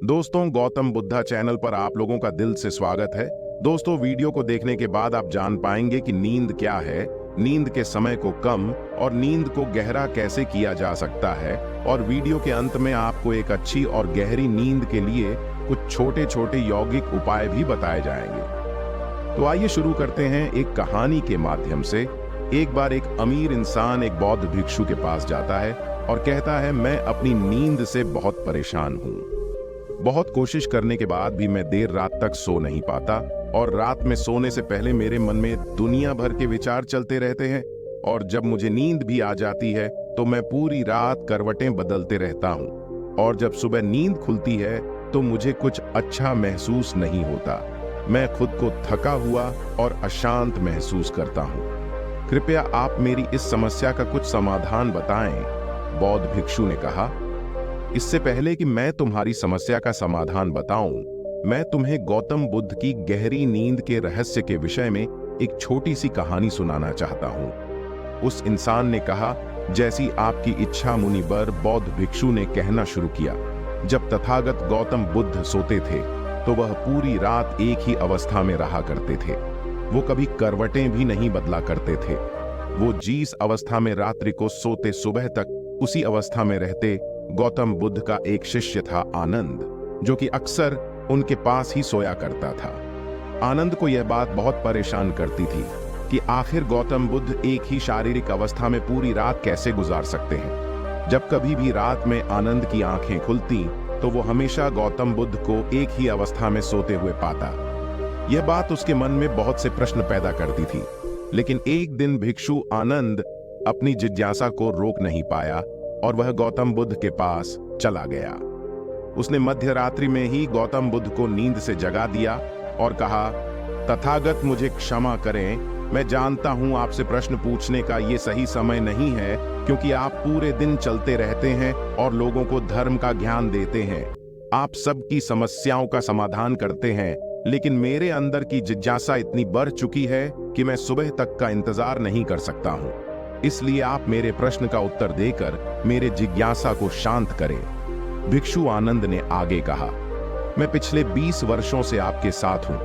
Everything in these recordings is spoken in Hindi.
दोस्तों, गौतम बुद्धा चैनल पर आप लोगों का दिल से स्वागत है। दोस्तों, वीडियो को देखने के बाद आप जान पाएंगे कि नींद क्या है, नींद के समय को कम और नींद को गहरा कैसे किया जा सकता है, और वीडियो के अंत में आपको एक अच्छी और गहरी नींद के लिए कुछ छोटे छोटे यौगिक उपाय भी बताए जाएंगे। तो आइए शुरू करते हैं एक कहानी के माध्यम से। एक बार एक अमीर इंसान एक बौद्ध भिक्षु के पास जाता है और कहता है, मैं अपनी नींद से बहुत परेशान हूँ। बहुत कोशिश करने के बाद भी मैं देर रात तक सो नहीं पाता और रात में सोने से पहले मेरे मन में दुनिया भर के विचार चलते रहते हैं, और जब मुझे नींद भी आ जाती है तो मैं पूरी रात करवटें बदलते रहता हूँ, और जब सुबह नींद खुलती है तो मुझे कुछ अच्छा महसूस नहीं होता। मैं खुद को थका हुआ और अशांत महसूस करता हूँ। कृपया आप मेरी इस समस्या का कुछ समाधान बताएं, बौद्ध भिक्षु ने कहा। इससे पहले कि मैं तुम्हारी समस्या का समाधान बताऊं, मैं तुम्हें गौतम बुद्ध की गहरी नींद के रहस्य के विषय में एक छोटी सी कहानी सुनाना चाहता हूं। उस इंसान ने कहा, जैसी आपकी इच्छा मुनिवर। बौद्ध भिक्षु ने कहना शुरू किया, जब तथागत गौतम बुद्ध सोते थे तो वह पूरी रात एक ही अवस्था में रहा करते थे। वो कभी करवटें भी नहीं बदला करते थे। वो जिस अवस्था में रात्रि को सोते, सुबह तक उसी अवस्था में रहते। गौतम बुद्ध का एक शिष्य था आनंद, जो कि अक्सर उनके पास ही सोया करता था। आनंद को यह बात बहुत परेशान करती थी कि आखिर गौतम बुद्ध एक ही शारीरिक अवस्था में पूरी रात कैसे गुजार सकते हैं। जब कभी भी रात में आनंद की आंखें खुलती तो वो हमेशा गौतम बुद्ध को एक ही अवस्था में सोते हुए पाता। यह बात उसके मन में बहुत से प्रश्न पैदा करती थी, लेकिन एक दिन भिक्षु आनंद अपनी जिज्ञासा को रोक नहीं पाया और वह गौतम बुद्ध के पास चला गया। उसने मध्य रात्रि में ही गौतम बुद्ध को नींद से जगा दिया और कहा, तथागत मुझे क्षमा करें, मैं जानता हूं आपसे प्रश्न पूछने का ये सही समय नहीं है, क्योंकि आप पूरे दिन चलते रहते हैं और लोगों को धर्म का ज्ञान देते हैं। आप सबकी समस्याओं का समाधान करते हैं, लेकिन मेरे अंदर की जिज्ञासा इतनी बढ़ चुकी है कि मैं सुबह तक का इंतजार नहीं कर सकता हूं। इसलिए आप मेरे प्रश्न का उत्तर देकर मेरे जिज्ञासा को शांत करें। भिक्षु आनंद ने आगे कहा, मैं पिछले 20 वर्षों से आपके साथ हूं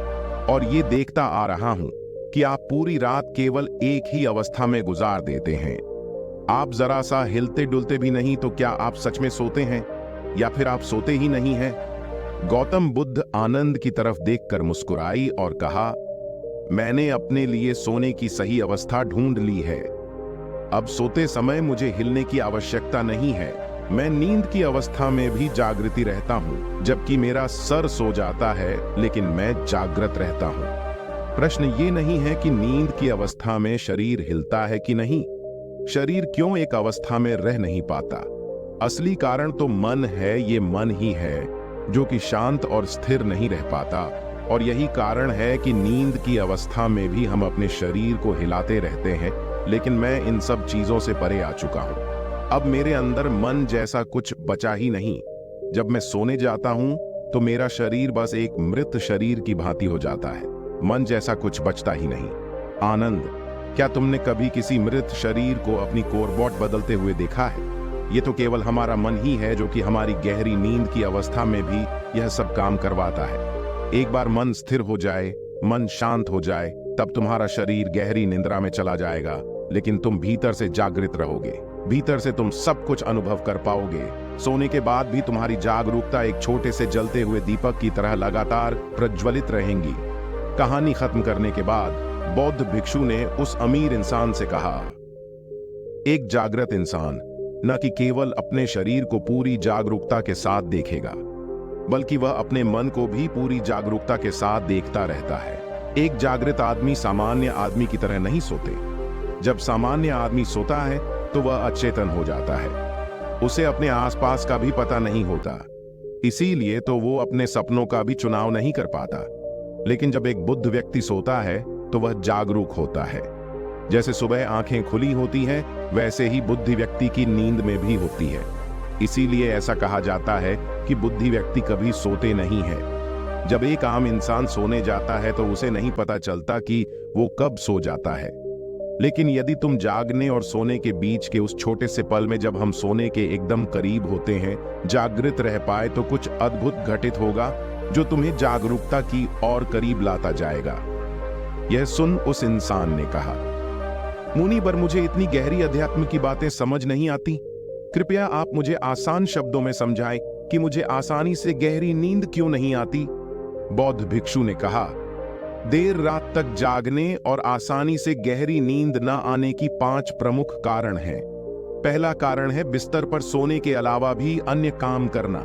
और ये देखता आ रहा हूं कि आप पूरी रात केवल एक ही अवस्था में गुजार देते हैं। आप जरा सा हिलते डुलते भी नहीं, तो क्या आप सच में सोते हैं या फिर आप सोते ही नहीं हैं? गौतम बुद्ध आनंद की तरफ देखकर मुस्कुराई और कहा, मैंने अपने लिए सोने की सही अवस्था ढूंढ ली है। अब सोते समय मुझे हिलने की आवश्यकता नहीं है। मैं नींद की अवस्था में भी जागृति रहता हूं, जबकि मेरा सर सो जाता है लेकिन मैं जागृत रहता हूं। प्रश्न ये नहीं है कि नींद की अवस्था में शरीर हिलता है कि नहीं, शरीर क्यों एक अवस्था में रह नहीं पाता। असली कारण तो मन है। ये मन ही है जो कि शांत और स्थिर नहीं रह पाता, और यही कारण है कि नींद की अवस्था में भी हम अपने शरीर को हिलाते रहते हैं। लेकिन मैं इन सब चीजों से परे आ चुका हूं। अब मेरे अंदर मन जैसा कुछ बचा ही नहीं। जब मैं सोने जाता हूं तो मेरा शरीर बस एक मृत शरीर की भांति हो जाता है। मन जैसा कुछ बचता ही नहीं। आनंद, क्या तुमने कभी किसी मृत शरीर को अपनी कोरबॉट बदलते हुए देखा है? ये तो केवल हमारा मन ही है जो कि हमारी गहरी नींद की अवस्था में भी यह सब काम करवाता है। एक बार मन स्थिर हो जाए, मन शांत हो जाए, तब तुम्हारा शरीर गहरी निंद्रा में चला जाएगा, लेकिन तुम भीतर से जागृत रहोगे। भीतर से तुम सब कुछ अनुभव कर पाओगे। सोने के बाद भी तुम्हारी जागरूकता एक छोटे से जलते हुए दीपक की तरह लगातार प्रज्वलित रहेंगी। कहानी खत्म करने के बाद बौद्ध भिक्षु ने उस अमीर इंसान से कहा, एक जागृत इंसान न कि केवल अपने शरीर को पूरी जागरूकता के साथ देखेगा, बल्कि वह अपने मन को भी पूरी जागरूकता के साथ देखता रहता है। एक जागृत आदमी सामान्य आदमी की तरह नहीं सोते। जब सामान्य आदमी सोता है तो वह अचेतन हो जाता है। उसे अपने आसपास का भी पता नहीं होता, इसीलिए तो वो अपने सपनों का भी चुनाव नहीं कर पाता। लेकिन जब एक बुद्ध व्यक्ति सोता है तो वह जागरूक होता है। जैसे सुबह आंखें खुली होती हैं, वैसे ही बुद्धि व्यक्ति की नींद में भी होती है। इसीलिए ऐसा कहा जाता है कि बुद्धि व्यक्ति कभी सोते नहीं है। जब एक आम इंसान सोने जाता है तो उसे नहीं पता चलता कि वो कब सो जाता है। लेकिन यदि तुम जागने और सोने के बीच के उस छोटे से पल में, जब हम सोने के एकदम करीब होते हैं, जागृत रह पाए, तो कुछ अद्भुत घटित होगा जो तुम्हें जागरूकता की और करीब लाता जाएगा। यह सुन उस इंसान ने कहा, मुनि बर, मुझे इतनी गहरी अध्यात्म की बातें समझ नहीं आती। कृपया आप मुझे आसान शब्दों में समझाएं कि मुझे आसानी से गहरी नींद क्यों नहीं आती। बौद्ध भिक्षु ने कहा, देर रात तक जागने और आसानी से गहरी नींद न आने की 5 प्रमुख कारण हैं। पहला कारण है बिस्तर पर सोने के अलावा भी अन्य काम करना।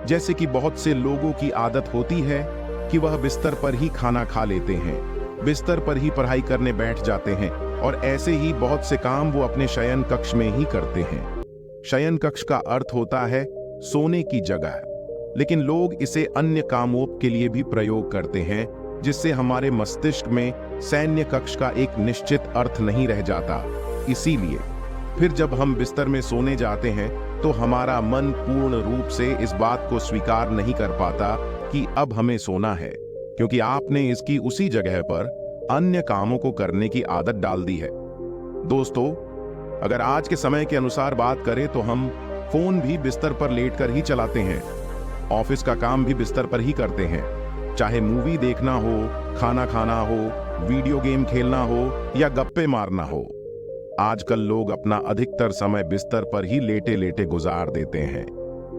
जैसे कि बहुत से लोगों की आदत होती है कि वह बिस्तर पर ही खाना खा लेते हैं, बिस्तर पर ही पढ़ाई करने बैठ जाते हैं, और ऐसे ही बहुत से काम वो अपने शयन कक्ष में ही करते हैं। शयन कक्ष का अर्थ होता है सोने की जगह, लेकिन लोग इसे अन्य कामों के लिए भी प्रयोग करते हैं, जिससे हमारे मस्तिष्क में सैन्य कक्ष का एक निश्चित अर्थ नहीं रह जाता। इसीलिए फिर जब हम बिस्तर में सोने जाते हैं तो हमारा मन पूर्ण रूप से इस बात को स्वीकार नहीं कर पाता कि अब हमें सोना है, क्योंकि आपने इसकी उसी जगह पर अन्य कामों को करने की आदत डाल दी है। दोस्तों, अगर आज के समय के अनुसार बात करें तो हम फोन भी बिस्तर पर लेटकर ही चलाते हैं, ऑफिस का काम भी बिस्तर पर ही करते हैं, चाहे मूवी देखना हो, खाना खाना हो, वीडियो गेम खेलना हो या गप्पे मारना हो। आजकल लोग अपना अधिकतर समय बिस्तर पर ही लेटे लेटे गुजार देते हैं,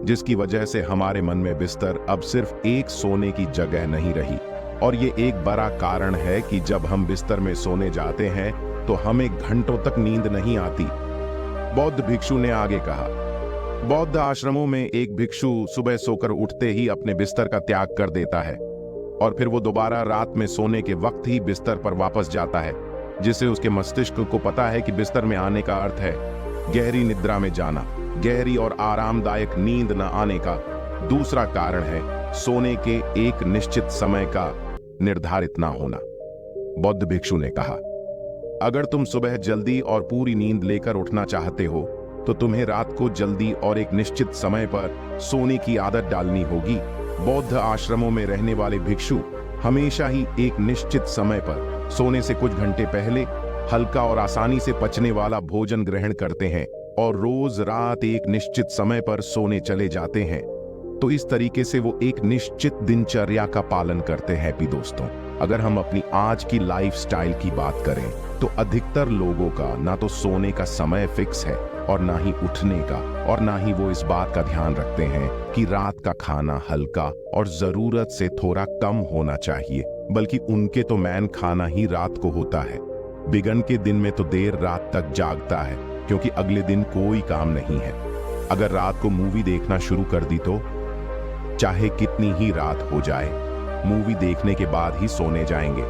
जिसकी वजह से हमारे मन में बिस्तर अब सिर्फ एक सोने की जगह नहीं रही। और ये एक बड़ा कारण है कि जब हम बिस्तर में सोने जाते हैं तो हमें घंटों तक नींद नहीं आती। बौद्ध भिक्षु ने आगे कहा, बौद्ध आश्रमों में एक भिक्षु सुबह सोकर उठते ही अपने बिस्तर का त्याग कर देता है और फिर वो दोबारा रात में सोने के वक्त ही बिस्तर पर वापस जाता है, जिससे उसके मस्तिष्क को पता है कि बिस्तर में आने का अर्थ है गहरी निद्रा में जाना। गहरी और आरामदायक नींद न आने का दूसरा कारण है सोने के एक निश्चित समय का निर्धारित ना होना। बौद्ध भिक्षु ने कहा, अगर तुम सुबह जल्दी और पूरी नींद लेकर उठना चाहते हो तो तुम्हें रात को जल्दी और एक निश्चित समय पर सोने की आदत डालनी होगी। बौद्ध आश्रमों में रहने वाले भिक्षु हमेशा ही एक निश्चित समय पर सोने से कुछ घंटे पहले हल्का और आसानी से पचने वाला भोजन ग्रहण करते हैं और रोज रात एक निश्चित समय पर सोने चले जाते हैं। तो इस तरीके से वो एक निश्चित दिनचर्या का पालन करते हैं। भी दोस्तों, अगर हम अपनी आज की लाइफस्टाइल की बात करें तो अधिकतर लोगों का ना तो सोने का समय फिक्स है और ना ही उठने का, और ना ही वो इस बात का ध्यान रखते हैं कि रात का खाना हल्का और जरूरत से थोड़ा कम होना चाहिए, बल्कि उनके तो मैन खाना ही रात को होता है। बिगन के दिन में तो देर रात तक जागता है क्योंकि अगले दिन कोई काम नहीं है। अगर रात को मूवी देखना शुरू कर दी तो चाहे कितनी ही रात हो जाए, मूवी देखने के बाद ही सोने जाएंगे।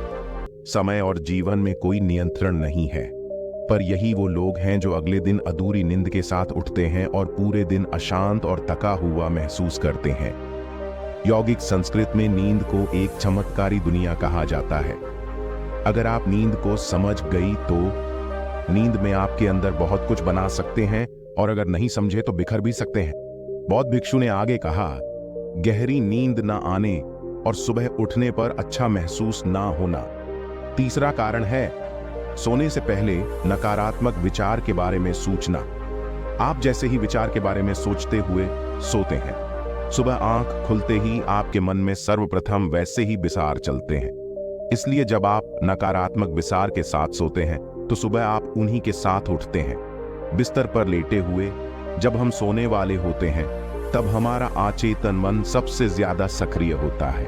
समय और जीवन में कोई नियंत्रण नहीं है, पर यही वो लोग हैं जो अगले दिन अधूरी नींद के साथ उठते हैं और पूरे दिन अशांत और थका हुआ महसूस करते हैं। यौगिक संस्कृत में नींद को एक चमत्कारी दुनिया कहा जाता है। अगर आप नींद को समझ गई तो नींद में आपके अंदर बहुत कुछ बना सकते हैं, और अगर नहीं समझे तो बिखर भी सकते हैं। बौद्ध भिक्षु ने आगे कहा, गहरी नींद न आने और सुबह उठने पर अच्छा महसूस ना होना। तीसरा कारण है सोने से पहले नकारात्मक विचार के बारे में सोचना। आप जैसे ही विचार के बारे में सोचते हुए सोते हैं, सुबह आंख खुलते ही आपके मन में सर्वप्रथम वैसे ही विचार चलते हैं। इसलिए जब आप नकारात्मक विचार के साथ सोते हैं तो सुबह आप उन्हीं के साथ उठते हैं। बिस्तर पर लेटे हुए जब हम सोने वाले होते हैं तब हमारा अचेतन मन सबसे ज्यादा सक्रिय होता है,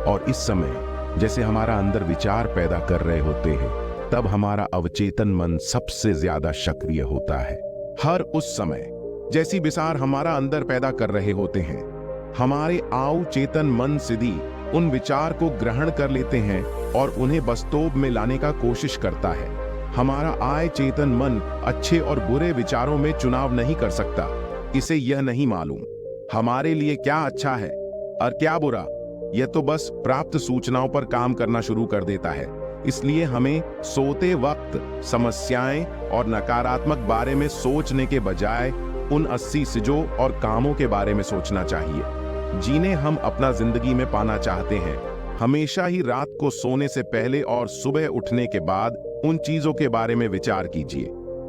और इस समय जैसे हमारा अंदर विचार पैदा कर रहे होते हैं तब हमारा अवचेतन मन सबसे ज्यादा सक्रिय होता है। हर उस समय जैसी विचार हमारा अंदर पैदा कर रहे होते हैं, हमारे अवचेतन मन सीधी उन विचार को ग्रहण कर लेते हैं और उन्हें वास्तव में लाने का कोशिश करता है। हमारा अचेतन मन अच्छे और बुरे विचारों में चुनाव नहीं कर सकता। इसे यह नहीं मालूम हमारे लिए क्या अच्छा है और क्या बुरा, यह तो बस प्राप्त सूचनाओं पर काम करना शुरू कर देता है। इसलिए हमें सोते वक्त समस्याएं और नकारात्मक बारे में सोचने के बजाय उन 80 चीजों और कामों के बारे में सोचना चाहिए जिन्हें हम अपना जिंदगी में पाना चाहते हैं। हमेशा ही रात को सोने से पहले और सुबह उठने के बाद उन चीजों के बारे में विचार कीजिए।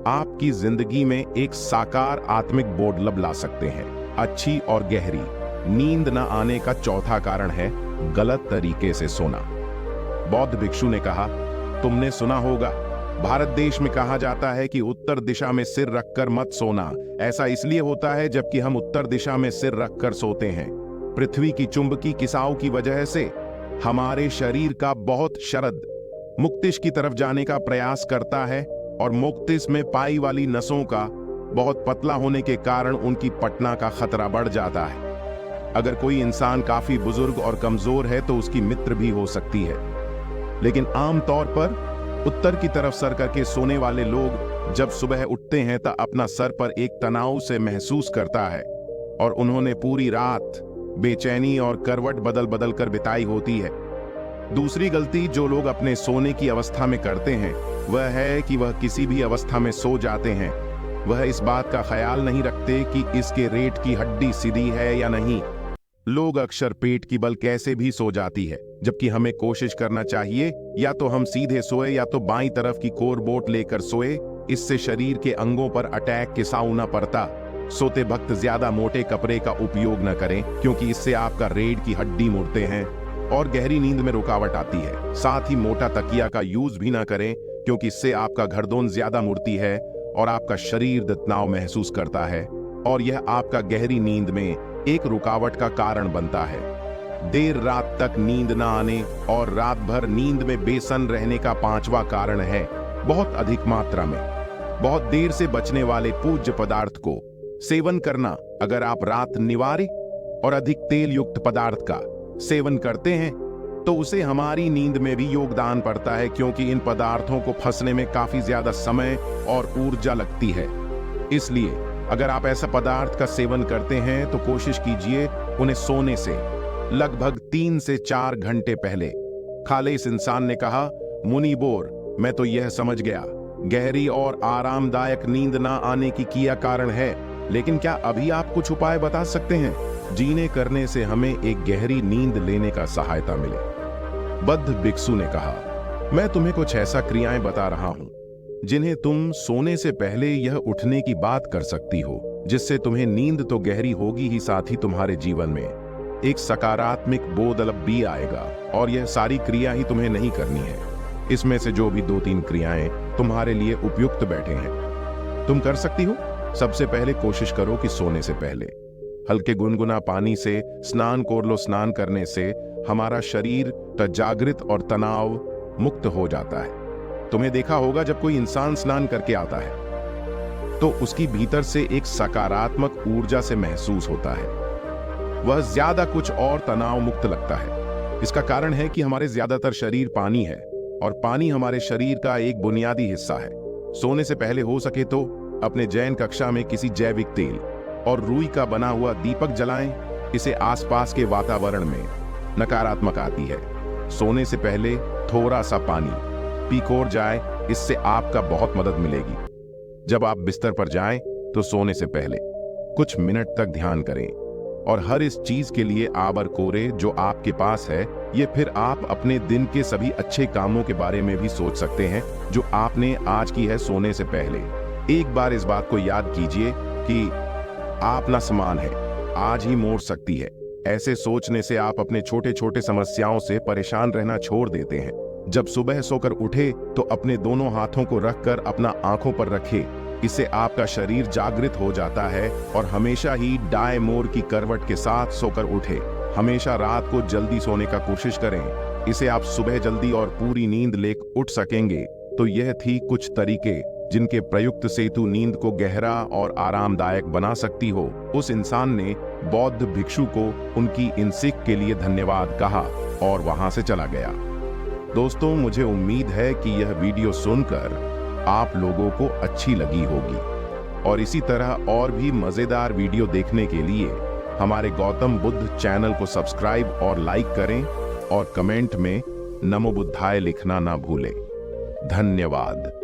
आपकी जिंदगी में एक साकार आत्मिक बोर्ड ला सकते हैं। अच्छी और गहरी नींद न आने का चौथा कारण है गलत तरीके से सोना। बौद्ध भिक्षु ने कहा, तुमने सुना होगा, भारत देश में कहा जाता है कि उत्तर दिशा में सिर रखकर मत सोना। ऐसा इसलिए होता है जबकि हम उत्तर दिशा में सिर रखकर सोते हैं। पृथ्वी की चुंबकीय किसाओं की वजह से हमारे शरीर का बहुत शरद मस्तिष्क की तरफ जाने का प्रयास करता है और मस्तिष्क में पाई वाली नसों का बहुत पतला होने के कारण उनकी पटना का खतरा बढ़ जाता है। अगर कोई इंसान काफी बुजुर्ग और कमजोर है तो उसकी मित्र भी हो सकती है। लेकिन आमतौर पर उत्तर की तरफ सर करके सोने वाले लोग जब सुबह उठते हैं तो अपना सर पर एक तनाव से महसूस करता है और उन्होंने पूरी रात बेचैनी और करवट बदल बदल कर बिताई होती है। दूसरी गलती जो लोग अपने सोने की अवस्था में करते हैं वह है कि वह किसी भी अवस्था में सो जाते हैं। वह इस बात का ख्याल नहीं रखते कि इसके रेट की हड्डी सीधी है या नहीं। लोग अक्सर पेट की बल कैसे भी सो जाती है, जबकि हमें कोशिश करना चाहिए या तो हम सीधे सोए या तो बाईं तरफ की कोरबोट लेकर सोए। इससे शरीर के अंगों पर अटैक के साउ न पड़ता। सोते वक्त ज्यादा मोटे कपड़े का उपयोग न करें क्योंकि इससे आपका रीढ़ की हड्डी मुड़ते हैं और गहरी नींद में रुकावट आती है। साथ ही मोटा तकिया का यूज भी न करें क्योंकि इससे आपका गर्दन ज्यादा मुड़ती है और आपका शरीर तनाव महसूस करता है और यह आपका गहरी नींद में एक रुकावट का कारण बनता है। देर रात तक नींद न आने और रात भर नींद में बेसन रहने का पांचवा कारण है बहुत अधिक मात्रा में बहुत देर से बचने वाले पूज्य पदार्थ को सेवन करना। अगर आप रात निवारी और अधिक तेल युक्त पदार्थ का सेवन करते हैं तो उसे हमारी नींद में भी योगदान पड़ता है क्योंकि इन पदार्थों को फंसने में काफी ज्यादा समय और ऊर्जा लगती है। इसलिए अगर आप ऐसा पदार्थ का सेवन करते हैं तो कोशिश कीजिए उन्हें सोने से लगभग 3 से 4 घंटे पहले खा ले। इस इंसान ने कहा, मुनि बोर, मैं तो यह समझ गया गहरी और आरामदायक नींद ना आने की क्या कारण है, लेकिन क्या अभी आप कुछ उपाय बता सकते हैं जीने करने से हमें एक गहरी नींद लेने का सहायता मिले। बौद्ध भिक्षु ने कहा, मैं तुम्हें कुछ ऐसा क्रियाएं बता रहा हूं जिन्हें तुम सोने से पहले यह उठने की बात कर सकती हो, जिससे तुम्हें नींद तो गहरी होगी ही साथ ही तुम्हारे जीवन में एक सकारात्मक बोध भी आएगा। और यह सारी क्रिया ही तुम्हें नहीं करनी है, इसमें से जो भी 2-3 क्रियाएं तुम्हारे लिए उपयुक्त बैठे हैं तुम कर सकती हो। सबसे पहले कोशिश करो कि सोने से पहले हल्के गुनगुना पानी से स्नान कर लो। स्नान करने से हमारा शरीर जागृत और तनाव मुक्त हो जाता है। तुमने देखा होगा जब कोई इंसान स्नान करके आता है तो उसकी भीतर से एक सकारात्मक ऊर्जा से महसूस होता है, वह ज्यादा कुछ और तनाव मुक्त लगता है। इसका कारण है कि हमारे ज्यादातर शरीर पानी है और पानी हमारे शरीर का एक बुनियादी हिस्सा है। सोने से पहले हो सके तो अपने जैन कक्षा में किसी जैविक तेल और रुई का बना हुआ दीपक जलाएं। इसे आसपास के वातावरण में नकारात्मक आती है। सोने से पहले थोड़ा सा पानी पीकोर जाए, इससे आपका बहुत मदद मिलेगी। जब आप बिस्तर पर जाएं तो सोने से पहले कुछ मिनट तक ध्यान करें और हर इस चीज के लिए आबर कोरे जो आपके पास है। ये फिर आप अपने दिन के सभी अच्छे कामों के बारे में भी सोच सकते हैं जो आपने आज की है सोने से पहले। एक बार इस बात को याद कीजिए कि आप ना समान है, आज ही मोड़ सकती है। ऐसे सोचने से आप अपने छोटे छोटे समस्याओं से परेशान रहना छोड़ देते हैं। जब सुबह सोकर उठे तो अपने दोनों हाथों को रखकर अपना आंखों पर रखे, इससे आपका शरीर जागृत हो जाता है और हमेशा ही दाएं मोड़ की करवट के साथ सोकर उठे। हमेशा रात को जल्दी सोने का कोशिश करें, इसे आप सुबह जल्दी और पूरी नींद ले उठ सकेंगे। तो यह थी कुछ तरीके जिनके प्रयुक्त से तू नींद को गहरा और आरामदायक बना सकती हो। उस इंसान ने बौद्ध भिक्षु को उनकी इन सीख के लिए धन्यवाद कहा और वहां से चला गया। दोस्तों, मुझे उम्मीद है कि यह वीडियो सुनकर आप लोगों को अच्छी लगी होगी और इसी तरह और भी मजेदार वीडियो देखने के लिए हमारे गौतम बुद्ध चैनल को सब्सक्राइब और लाइक करें और कमेंट में नमो बुद्धाय लिखना ना भूलें। धन्यवाद।